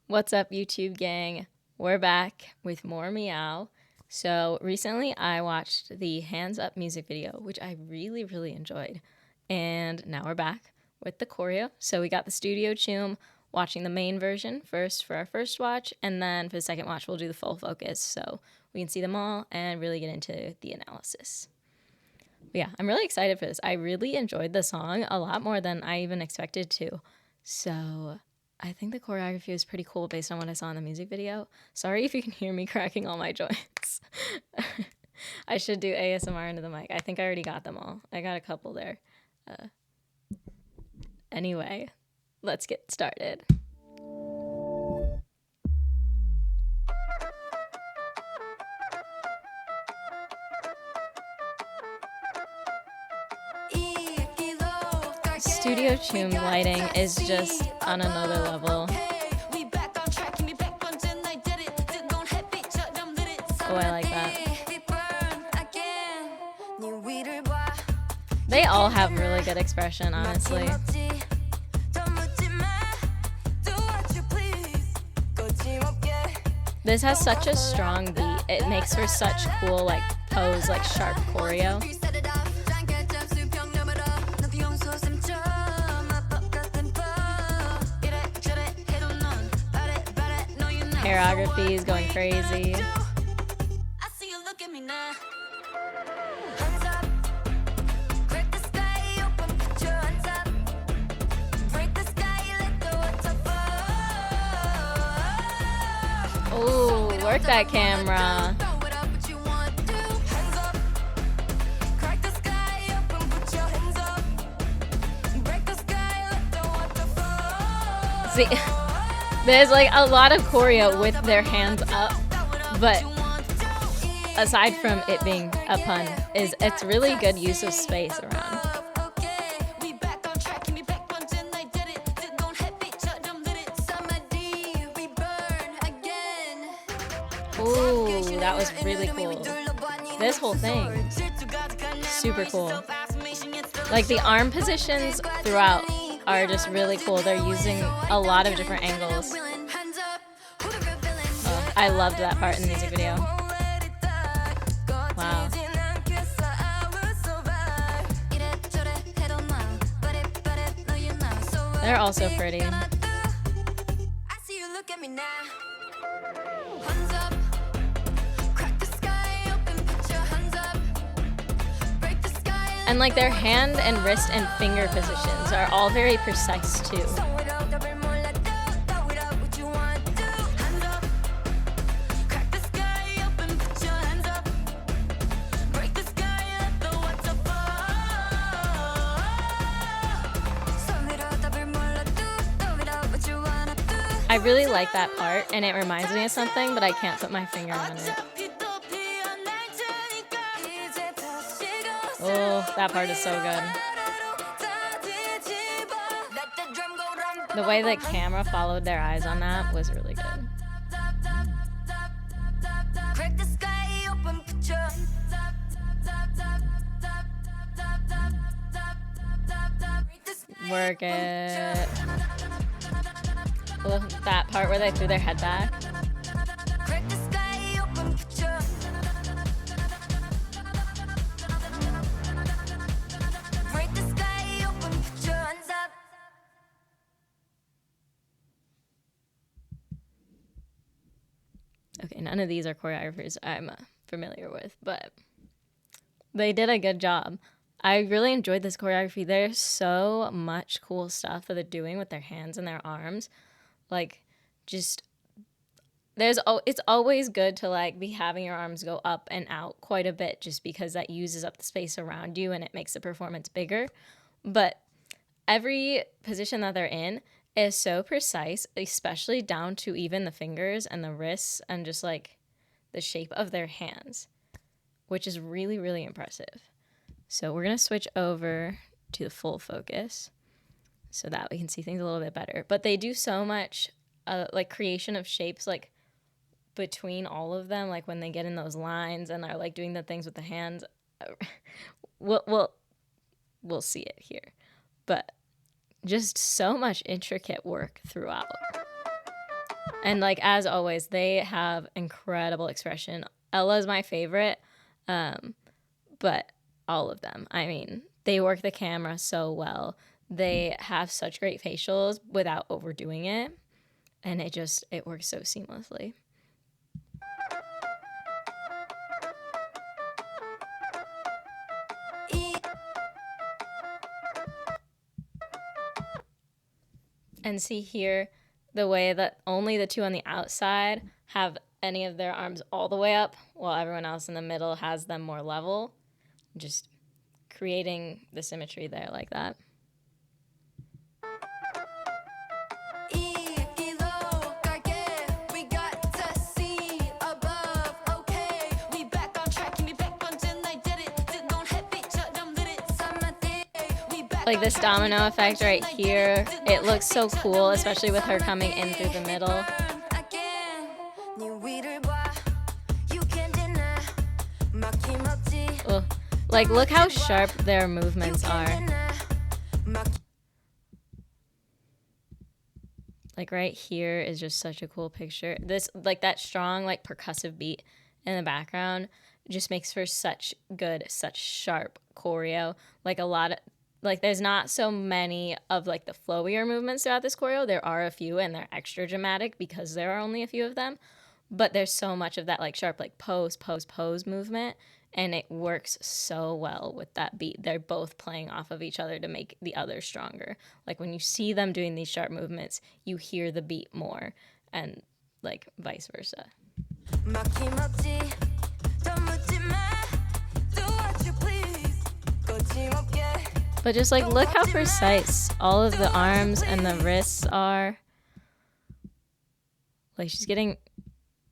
What's up, YouTube gang? We're back with more Meow. So recently I watched the Hands Up music video, which I really, really enjoyed. And now we're back with the choreo. So we got the studio Choom watching the main version first for our first watch, and then for the second watch we'll do the full focus so we can see them all and really get into the analysis. But yeah, I'm really excited for this. I really enjoyed the song a lot more than I even expected to. So I think the choreography was pretty cool based on what I saw in the music video. Sorry if you can hear me cracking all my joints. I should do ASMR into the mic. I think I already got them all. I got a couple there. Anyway, let's get started. Studio Choom lighting is just on another level. Oh, I like that. They all have really good expression, honestly. This has such a strong beat. It makes for such cool, like, pose, like, sharp choreo. Choreography is going crazy. Ooh, work that camera. See, there's like a lot of choreo with their hands up, but aside from it being a pun, it's really good use of space around. Ooh, that was really cool. This whole thing, super cool. Like the arm positions throughout are just really cool. They're using a lot of different angles. Oh, I loved that part in the music video. Wow. They're also pretty. And like their hand and wrist and finger positions are all very precise too. I really like that part, and it reminds me of something, but I can't put my finger on it. Oh, that part is so good. The way the camera followed their eyes on that was really good. Work it. Oh, that part where they threw their head back. Okay, none of these are choreographers I'm familiar with, but they did a good job. I really enjoyed this choreography. There's so much cool stuff that they're doing with their hands and their arms. Like, just, it's always good to, like, be having your arms go up and out quite a bit just because that uses up the space around you and it makes the performance bigger. But every position that they're in is so precise, especially down to even the fingers and the wrists and just like the shape of their hands, which is really, really impressive. So we're going to switch over to the full focus so that we can see things a little bit better. But they do so much like creation of shapes like between all of them, like when they get in those lines and are like doing the things with the hands. We'll see it here. But just so much intricate work throughout. And like as always, they have incredible expression. Ella's my favorite, but all of them. I mean, they work the camera so well. They have such great facials without overdoing it, and it works so seamlessly. And see here the way that only the two on the outside have any of their arms all the way up, while everyone else in the middle has them more level. Just creating the symmetry there like that. Like this domino effect right here, it looks so cool, especially with her coming in through the middle. Ugh. Like, look how sharp their movements are. Like right here is just such a cool picture. This, like that strong, like percussive beat in the background just makes for such sharp choreo. Like a lot of, like there's not so many of like the flowier movements throughout this choreo. There are a few and they're extra dramatic because there are only a few of them. But there's so much of that like sharp like pose, pose, pose movement. And it works so well with that beat. They're both playing off of each other to make the other stronger. Like when you see them doing these sharp movements, you hear the beat more, and like vice versa. But just like look how precise all of the arms and the wrists are. Like she's getting,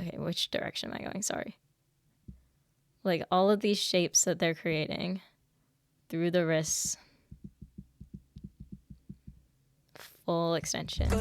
okay, which direction am I going? Sorry. Like all of these shapes that they're creating through the wrists. Full extension.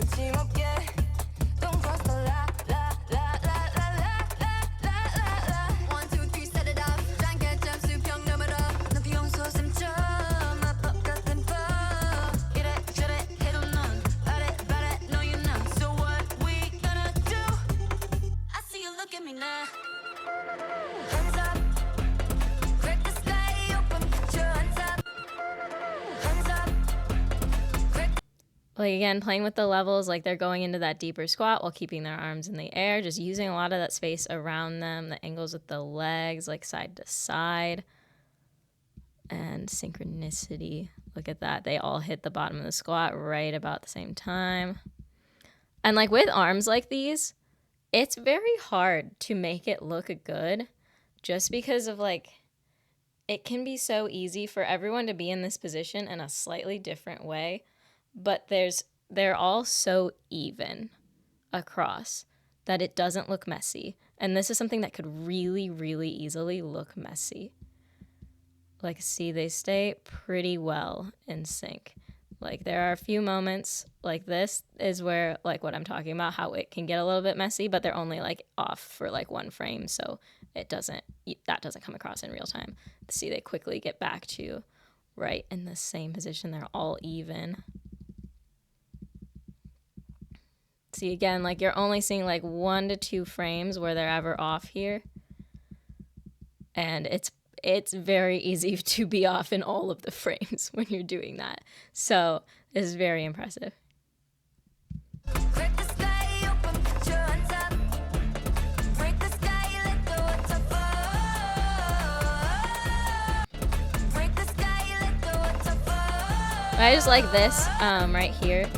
Like again, playing with the levels, like they're going into that deeper squat while keeping their arms in the air, just using a lot of that space around them, the angles with the legs, like side to side. And synchronicity, look at that. They all hit the bottom of the squat right about the same time. And like with arms like these, it's very hard to make it look good just because of like, it can be so easy for everyone to be in this position in a slightly different way. But they're all so even across that it doesn't look messy. And this is something that could really, really easily look messy. Like, see, they stay pretty well in sync. Like, there are a few moments like this is where, like, what I'm talking about, how it can get a little bit messy, but they're only, like, off for, like, one frame, so that doesn't come across in real time. See, they quickly get back to right in the same position. They're all even. See, again, like you're only seeing like 1 to 2 frames where they're ever off here. And it's very easy to be off in all of the frames when you're doing that. So it's very impressive. I just like this right here.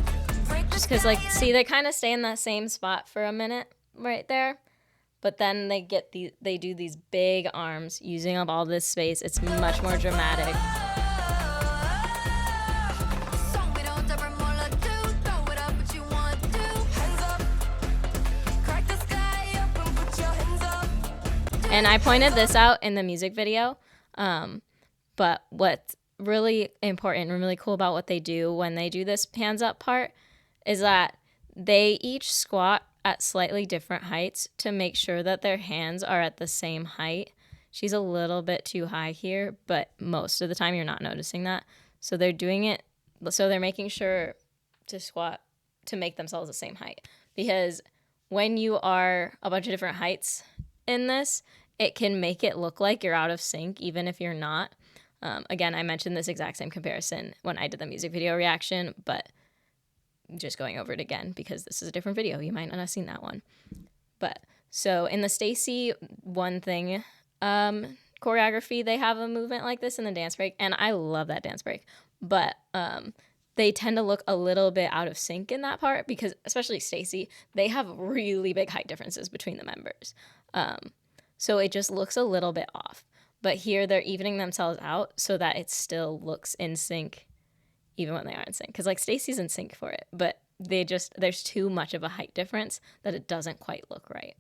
Just because, like, see, they kind of stay in that same spot for a minute right there. But then they do these big arms using up all this space. It's much more dramatic. And I pointed this out in the music video. But what's really important and really cool about what they do when they do this hands up part is that they each squat at slightly different heights to make sure that their hands are at the same height. She's a little bit too high here, but most of the time you're not noticing that. So they're doing it, so they're making sure to squat to make themselves the same height. Because when you are a bunch of different heights in this, it can make it look like you're out of sync, even if you're not. Again, I mentioned this exact same comparison when I did the music video reaction, but just going over it again because this is a different video. You might not have seen that one. But so in the Stacy One Thing choreography, they have a movement like this in the dance break, and I love that dance break. But they tend to look a little bit out of sync in that part because, especially Stacy, they have really big height differences between the members. So it just looks a little bit off. But here they're evening themselves out so that it still looks in sync even when they aren't in sync. Because like Stacy's in sync for it, but there's too much of a height difference that it doesn't quite look right.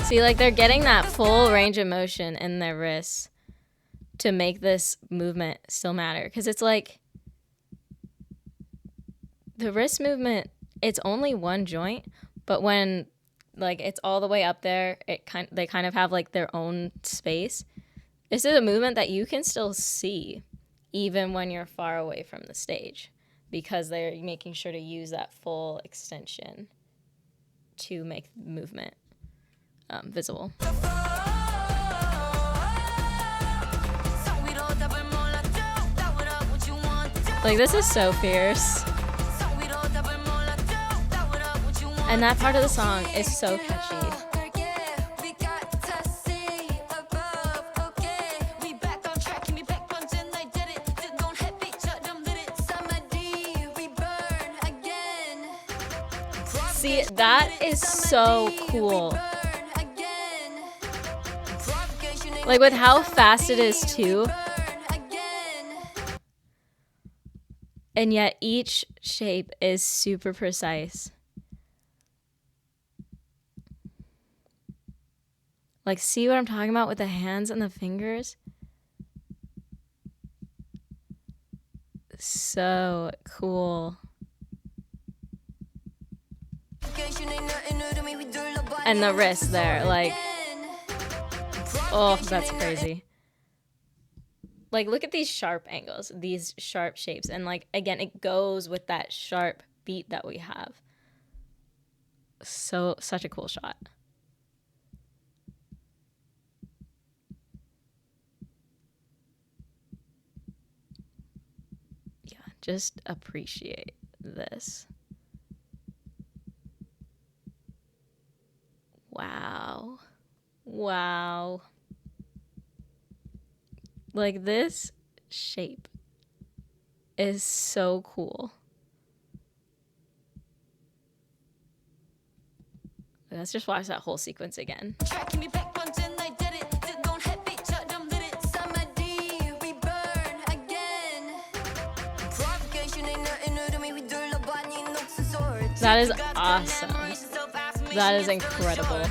See, like they're getting that full range of motion in their wrists to make this movement still matter. Because it's like the wrist movement, it's only one joint, but when like it's all the way up there, they kind of have like their own space. This is a movement that you can still see even when you're far away from the stage because they're making sure to use that full extension to make the movement visible. Like this is so fierce. And that part of the song is so catchy. See, that is so cool. Like with how fast it is too. And yet each shape is super precise. Like, see what I'm talking about with the hands and the fingers? So cool. And the wrist there, like, oh, that's crazy. Like, look at these sharp angles, these sharp shapes. And, like, again, it goes with that sharp beat that we have. So, such a cool shot. Yeah, just appreciate this. Wow. Wow. Like, this shape is so cool. Let's just watch that whole sequence again. That is awesome. That is incredible.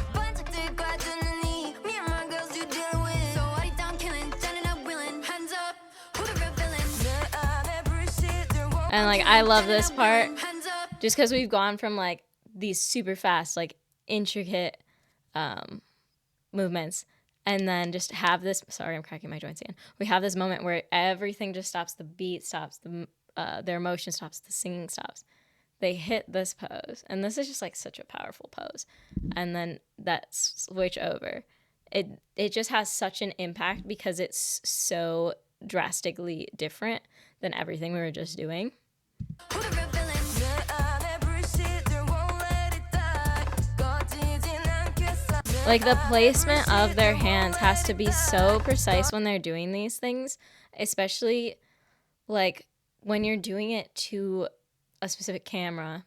And like, I love this part just because we've gone from like these super fast, like intricate movements, and then just have this, sorry, I'm cracking my joints again. We have this moment where everything just stops, the beat stops, their emotion stops, the singing stops. They hit this pose, and this is just like such a powerful pose. And then that switch over, it just has such an impact because it's so drastically different than everything we were just doing. Like the placement of their hands has to be so precise when they're doing these things, especially like when you're doing it to a specific camera.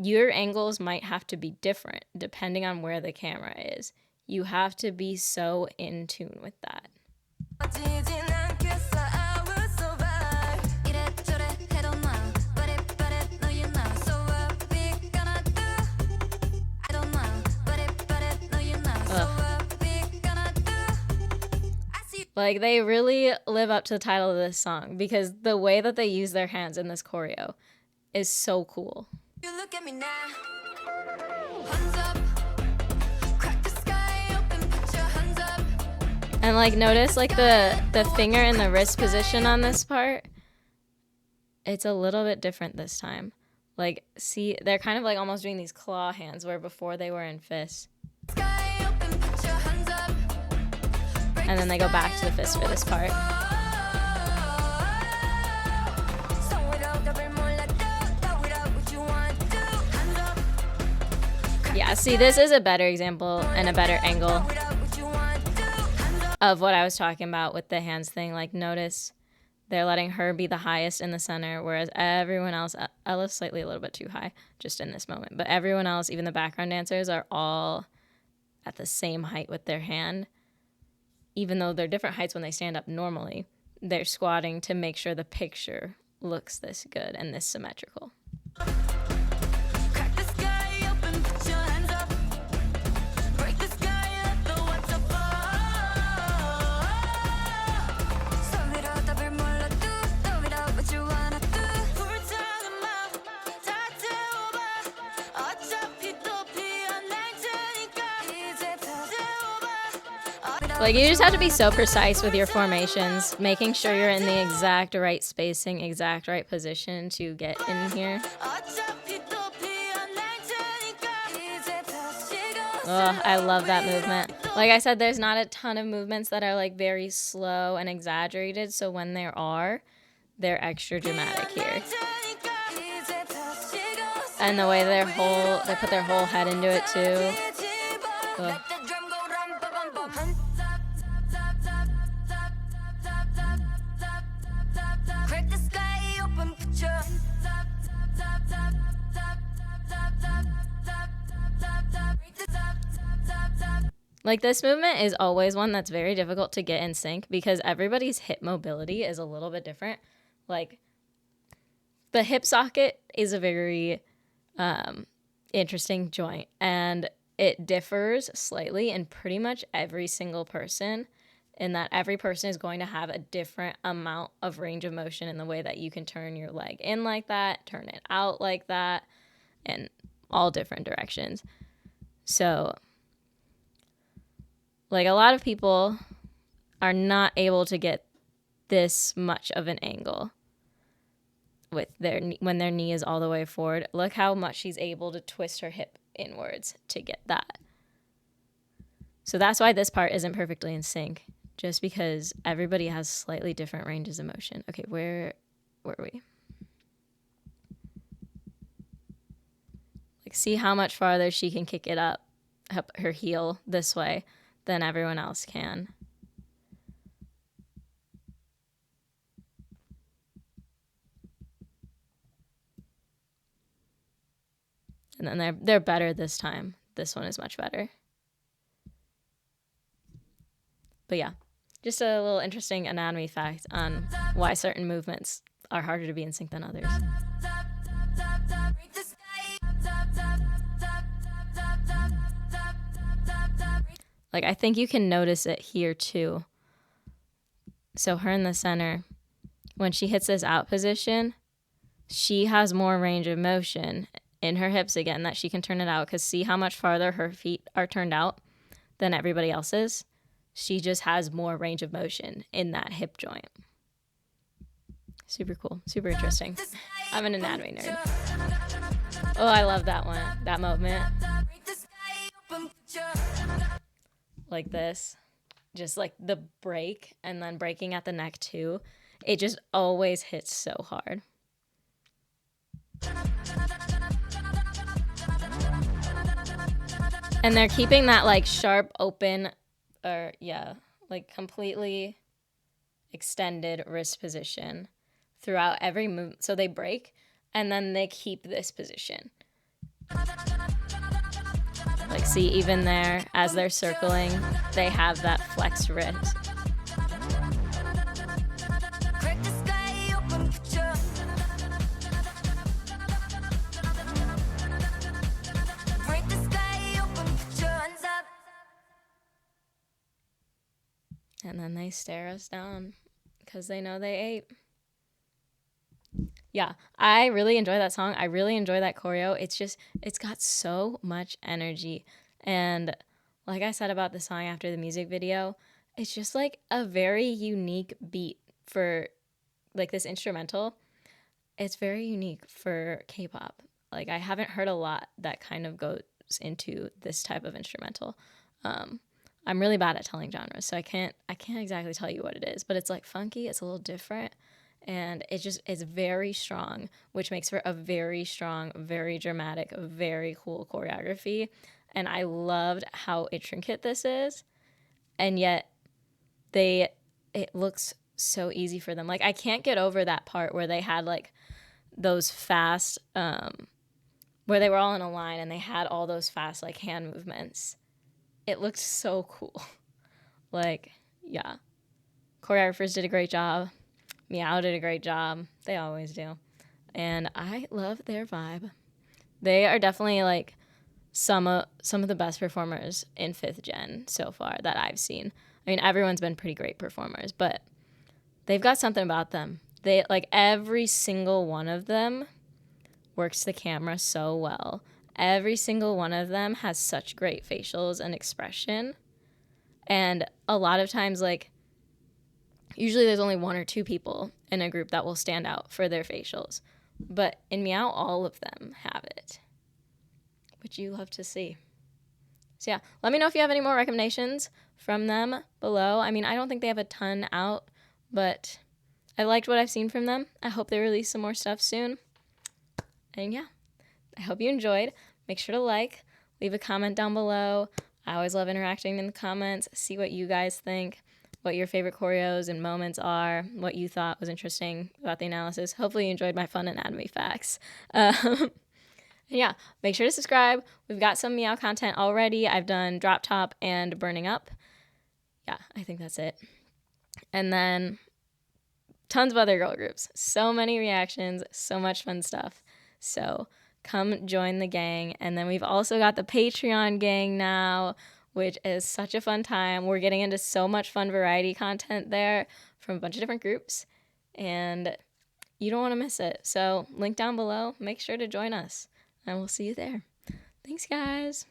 Your angles might have to be different depending on where the camera is. You have to be so in tune with that. Like, they really live up to the title of this song because the way that they use their hands in this choreo is so cool. You look at me now. Hands up. Crack the sky open, put your hands up. And like notice like the finger and the wrist position on this part. It's a little bit different this time. Like, see, they're kind of like almost doing these claw hands where before they were in fists. And then they go back to the fist for this part. Yeah, see, this is a better example and a better angle of what I was talking about with the hands thing. Like, notice they're letting her be the highest in the center, whereas everyone else, Ella's slightly a little bit too high just in this moment, but everyone else, even the background dancers, are all at the same height with their hand. Even though they're different heights when they stand up normally, they're squatting to make sure the picture looks this good and this symmetrical. Like, you just have to be so precise with your formations, making sure you're in the exact right spacing, exact right position to get in here. Oh, I love that movement. Like I said, there's not a ton of movements that are like very slow and exaggerated, so when there are, they're extra dramatic here. And the way they put their whole head into it too. Ugh. Like, this movement is always one that's very difficult to get in sync because everybody's hip mobility is a little bit different. Like, the hip socket is a very interesting joint, and it differs slightly in pretty much every single person, in that every person is going to have a different amount of range of motion in the way that you can turn your leg in like that, turn it out like that, in all different directions. So, like, a lot of people are not able to get this much of an angle with when their knee is all the way forward. Look how much she's able to twist her hip inwards to get that. So that's why this part isn't perfectly in sync, just because everybody has slightly different ranges of motion. Okay, where were we? Like, see how much farther she can kick it up her heel this way than everyone else can. And then they're better this time. This one is much better. But yeah, just a little interesting anatomy fact on why certain movements are harder to be in sync than others. Like, I think you can notice it here too. So her in the center, when she hits this out position, she has more range of motion in her hips again that she can turn it out, because see how much farther her feet are turned out than everybody else's? She just has more range of motion in that hip joint. Super cool. Super interesting. I'm an anatomy nerd. Oh, I love that one. That movement. Like this. Just like the break and then breaking at the neck too. It just always hits so hard. And they're keeping that like sharp open, or yeah, like completely extended wrist position throughout every move. So they break and then they keep this position. Like, see, even there, as they're circling, they have that flexed wrist. And then they stare us down because they know they ate. Yeah, I really enjoy that song. I really enjoy that choreo. It's got so much energy. And like I said about the song after the music video, it's just like a very unique beat for like this instrumental. It's very unique for K-pop. Like I haven't heard a lot that kind of goes into this type of instrumental. Um, I'm really bad at telling genres, so I can't exactly tell you what it is, but it's like funky. It's a little different, and it's very strong, which makes for a very strong, very dramatic, very cool choreography. And I loved how intricate this is, and yet they it looks so easy for them. Like I can't get over that part where they had like those fast where they were all in a line and they had all those fast like hand movements. It looked so cool. Like, yeah. Choreographers did a great job. Meow did a great job. They always do. And I love their vibe. They are definitely like some of the best performers in 5th gen so far that I've seen. I mean, everyone's been pretty great performers, but they've got something about them. They like every single one of them works the camera so well. Every single one of them has such great facials and expression. And a lot of times, like, usually there's only one or two people in a group that will stand out for their facials. But in Meow, all of them have it, which you love to see. So, yeah, let me know if you have any more recommendations from them below. I mean, I don't think they have a ton out, but I liked what I've seen from them. I hope they release some more stuff soon. And yeah, I hope you enjoyed. Make sure to like, leave a comment down below. I always love interacting in the comments, see what you guys think, what your favorite choreos and moments are, what you thought was interesting about the analysis. Hopefully you enjoyed my fun anatomy facts. Yeah, make sure to subscribe. We've got some Meow content already. I've done Drop Top and Burning Up. Yeah, I think that's it. And then tons of other girl groups. So many reactions, so much fun stuff. So come join the gang. And then we've also got the Patreon gang now, which is such a fun time. We're getting into so much fun variety content there from a bunch of different groups. And you don't want to miss it. So link down below. Make sure to join us. And we'll see you there. Thanks, guys.